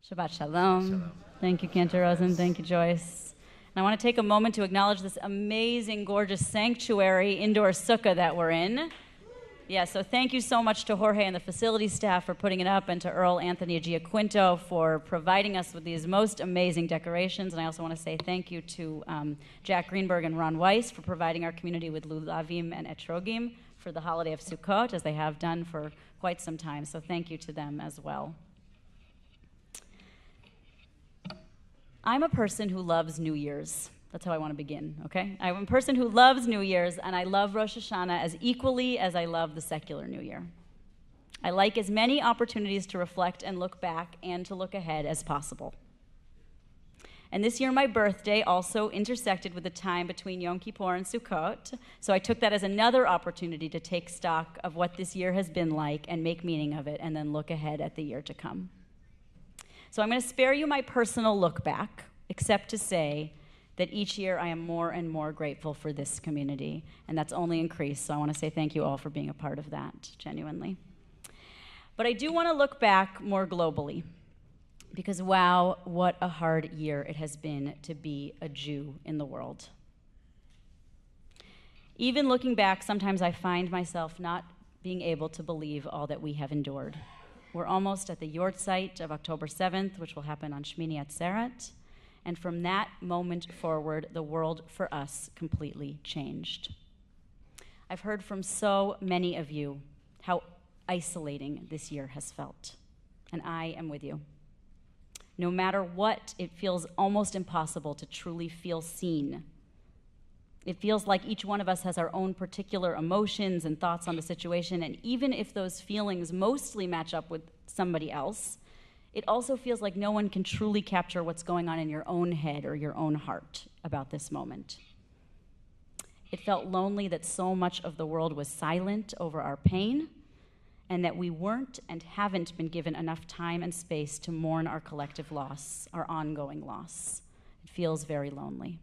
Shabbat shalom. Thank you, Cantor Rosen. Thank you, Joyce. And I want to take a moment to acknowledge this amazing, gorgeous sanctuary indoor sukkah that we're in. Yeah, so thank you so much to Jorge and the facility staff for putting it up, and to Earl Anthony Giaquinto for providing us with these most amazing decorations. And I also want to say thank you to Jack Greenberg and Ron Weiss for providing our community with lulavim and etrogim for the holiday of Sukkot, as they have done for quite some time. So thank you to them as well. I'm a person who loves New Year's. That's how I want to begin, okay? I'm a person who loves New Year's, and I love Rosh Hashanah as equally as I love the secular New Year. I like as many opportunities to reflect and look back and to look ahead as possible. And this year, my birthday also intersected with the time between Yom Kippur and Sukkot, so I took that as another opportunity to take stock of what this year has been like and make meaning of it, and then look ahead at the year to come. So I'm going to spare you my personal look back, except to say that each year I am more and more grateful for this community, and that's only increased, so I want to say thank you all for being a part of that, genuinely. But I do want to look back more globally, because wow, what a hard year it has been to be a Jew in the world. Even looking back, sometimes I find myself not being able to believe all that we have endured. We're almost at the Yortzeit of October 7th, which will happen on Shmini Atzeret. And from that moment forward, the world for us completely changed. I've heard from so many of you how isolating this year has felt. And I am with you. No matter what, it feels almost impossible to truly feel seen. It feels like each one of us has our own particular emotions and thoughts on the situation, and even if those feelings mostly match up with somebody else, it also feels like no one can truly capture what's going on in your own head or your own heart about this moment. It felt lonely that so much of the world was silent over our pain, and that we weren't and haven't been given enough time and space to mourn our collective loss, our ongoing loss. It feels very lonely.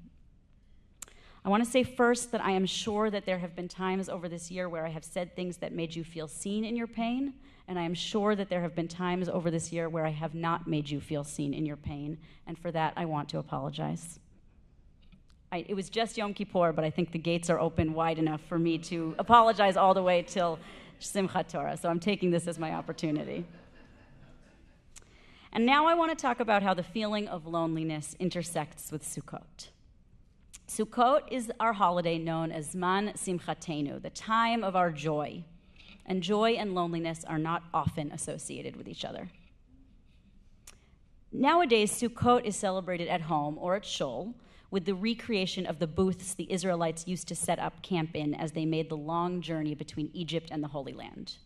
I want to say first that I am sure that there have been times over this year where I have said things that made you feel seen in your pain, and I am sure that there have been times over this year where I have not made you feel seen in your pain, and for that I want to apologize. It was just Yom Kippur, but I think the gates are open wide enough for me to apologize all the way till Simchat Torah, so I'm taking this as my opportunity. And now I want to talk about how the feeling of loneliness intersects with Sukkot. Sukkot is our holiday known as Zman Simchatenu, the time of our joy. And joy and loneliness are not often associated with each other. Nowadays, Sukkot is celebrated at home or at Chol with the recreation of the booths the Israelites used to set up camp in as they made the long journey between Egypt and the Holy Land.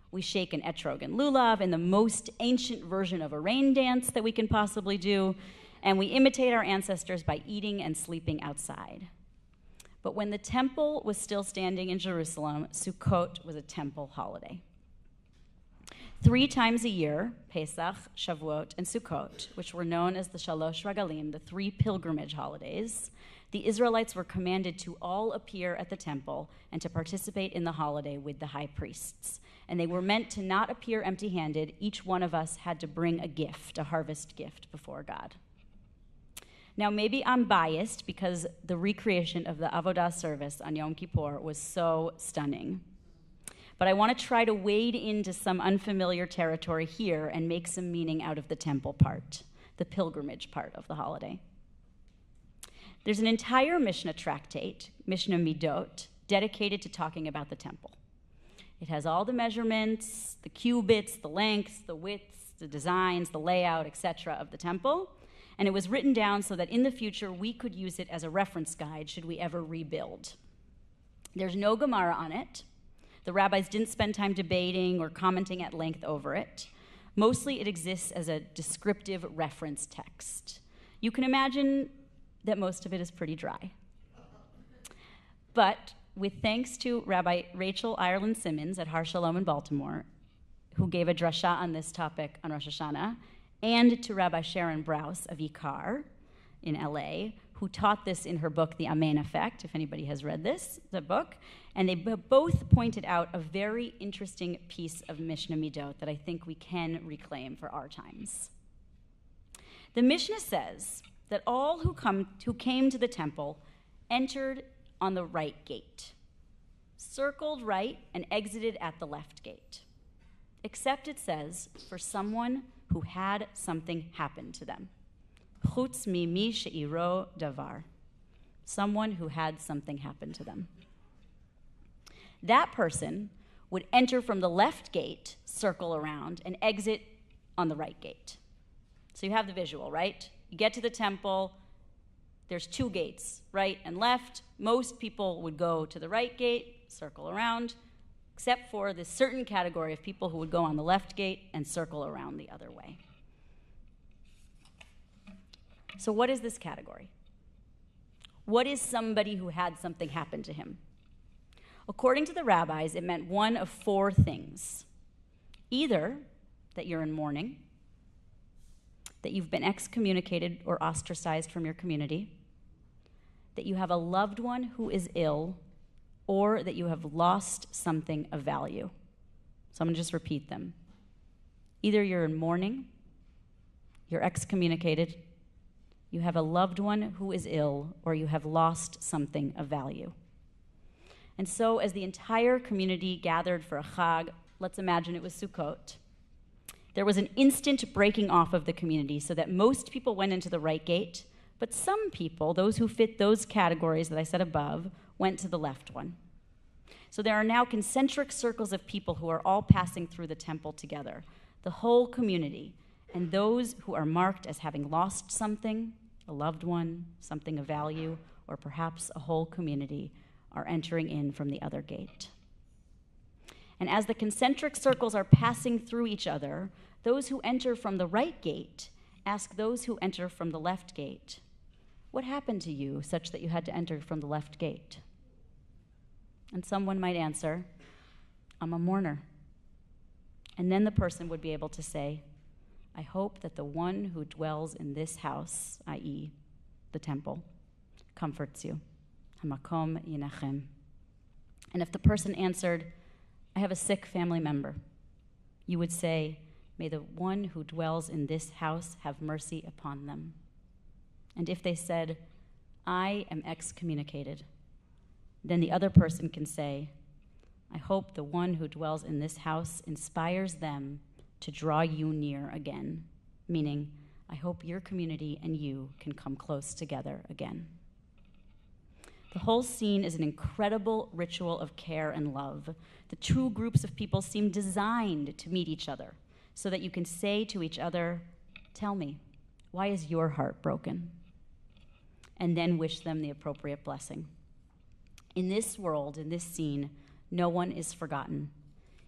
We shake an etrog and lulav in the most ancient version of a rain dance that we can possibly do, and we imitate our ancestors by eating and sleeping outside. But when the temple was still standing in Jerusalem, Sukkot was a temple holiday. 3 times a year, Pesach, Shavuot, and Sukkot, which were known as the Shalosh Regalim, the 3 pilgrimage holidays, the Israelites were commanded to all appear at the temple and to participate in the holiday with the high priests. And they were meant to not appear empty-handed. Each one of us had to bring a gift, a harvest gift, before God. Now, maybe I'm biased because the recreation of the Avodah service on Yom Kippur was so stunning. But I want to try to wade into some unfamiliar territory here and make some meaning out of the temple part, the pilgrimage part of the holiday. There's an entire Mishnah tractate, Mishnah Midot, dedicated to talking about the temple. It has all the measurements, the cubits, the lengths, the widths, the designs, the layout, etc. of the temple. And it was written down so that in the future we could use it as a reference guide should we ever rebuild. There's no Gemara on it. The rabbis didn't spend time debating or commenting at length over it. Mostly it exists as a descriptive reference text. You can imagine that most of it is pretty dry. But with thanks to Rabbi Rachel Ireland Simmons at Har Shalom in Baltimore, who gave a drashah on this topic on Rosh Hashanah, and to Rabbi Sharon Brous of Ikar in LA, who taught this in her book, The Amen Effect, if anybody has read this, the book. And they both pointed out a very interesting piece of Mishnah Midot that I think we can reclaim for our times. The Mishnah says that all who came to the temple entered on the right gate, circled right, and exited at the left gate. Except it says, for someone who had something happen to them. Chutz mi she'iro davar. Someone who had something happen to them. That person would enter from the left gate, circle around, and exit on the right gate. So you have the visual, right? You get to the temple, there's two gates, right and left. Most people would go to the right gate, circle around, except for this certain category of people who would go on the left gate and circle around the other way. So what is this category? What is somebody who had something happen to him? According to the rabbis, it meant one of four things. Either that you're in mourning, that you've been excommunicated or ostracized from your community, that you have a loved one who is ill, or that you have lost something of value. So I'm going to just repeat them. Either you're in mourning, you're excommunicated, you have a loved one who is ill, or you have lost something of value. And so as the entire community gathered for a Chag, let's imagine it was Sukkot, there was an instant breaking off of the community so that most people went into the right gate, but some people, those who fit those categories that I said above, went to the left one. So there are now concentric circles of people who are all passing through the temple together, the whole community, and those who are marked as having lost something, a loved one, something of value, or perhaps a whole community, are entering in from the other gate. And as the concentric circles are passing through each other, those who enter from the right gate ask those who enter from the left gate, what happened to you such that you had to enter from the left gate? And someone might answer, I'm a mourner. And then the person would be able to say, I hope that the one who dwells in this house, i.e., the temple, comforts you. Hamakom yinachem. And if the person answered, I have a sick family member, you would say, may the one who dwells in this house have mercy upon them. And if they said, I am excommunicated, then the other person can say, I hope the one who dwells in this house inspires them to draw you near again, meaning, I hope your community and you can come close together again. The whole scene is an incredible ritual of care and love. The two groups of people seem designed to meet each other so that you can say to each other, tell me, why is your heart broken? And then wish them the appropriate blessing. In this world, in this scene, no one is forgotten,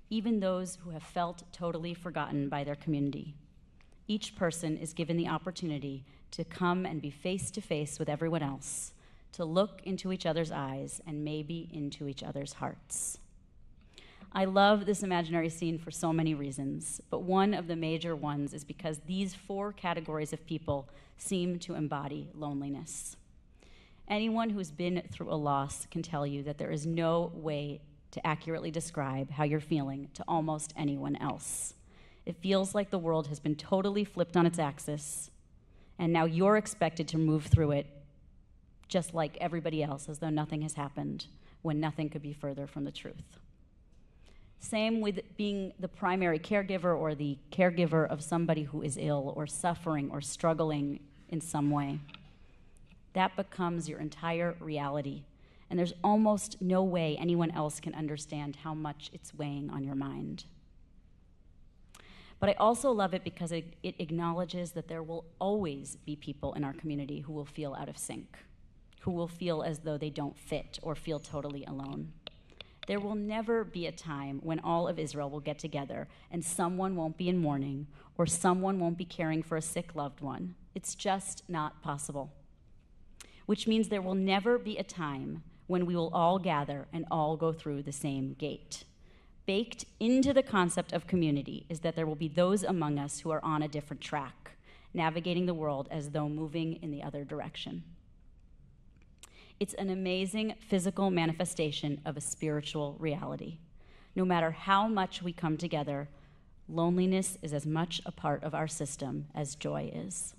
even those who have felt totally forgotten by their community. Each person is given the opportunity to come and be face to face with everyone else, to look into each other's eyes and maybe into each other's hearts. I love this imaginary scene for so many reasons, but one of the major ones is because these four categories of people seem to embody loneliness. Anyone who's been through a loss can tell you that there is no way to accurately describe how you're feeling to almost anyone else. It feels like the world has been totally flipped on its axis, and now you're expected to move through it just like everybody else, as though nothing has happened, when nothing could be further from the truth. Same with being the primary caregiver or the caregiver of somebody who is ill or suffering or struggling in some way. That becomes your entire reality, and there's almost no way anyone else can understand how much it's weighing on your mind. But I also love it because it acknowledges that there will always be people in our community who will feel out of sync, who will feel as though they don't fit or feel totally alone. There will never be a time when all of Israel will get together and someone won't be in mourning or someone won't be caring for a sick loved one. It's just not possible. Which means there will never be a time when we will all gather and all go through the same gate. Baked into the concept of community is that there will be those among us who are on a different track, navigating the world as though moving in the other direction. It's an amazing physical manifestation of a spiritual reality. No matter how much we come together, loneliness is as much a part of our system as joy is.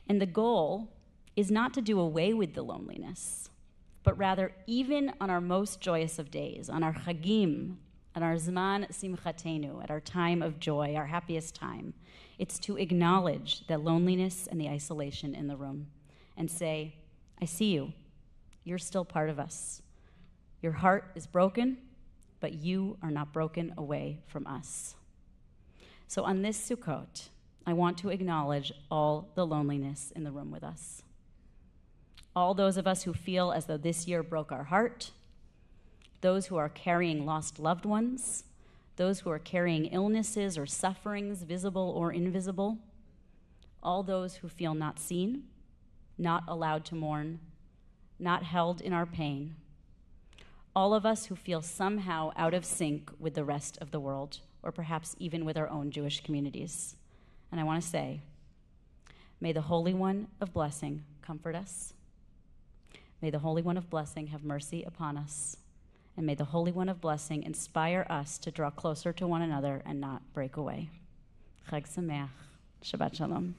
And the goal is not to do away with the loneliness, but rather, even on our most joyous of days, on our chagim, on our zman simchatenu, at our time of joy, our happiest time, it's to acknowledge the loneliness and the isolation in the room and say, I see you. You're still part of us. Your heart is broken, but you are not broken away from us. So on this Sukkot, I want to acknowledge all the loneliness in the room with us. All those of us who feel as though this year broke our heart, those who are carrying lost loved ones, those who are carrying illnesses or sufferings, visible or invisible, all those who feel not seen, not allowed to mourn, not held in our pain, all of us who feel somehow out of sync with the rest of the world, or perhaps even with our own Jewish communities. And I want to say, may the Holy One of Blessing comfort us. May the Holy One of Blessing have mercy upon us. And may the Holy One of Blessing inspire us to draw closer to one another and not break away. Chag Sameach. Shabbat Shalom.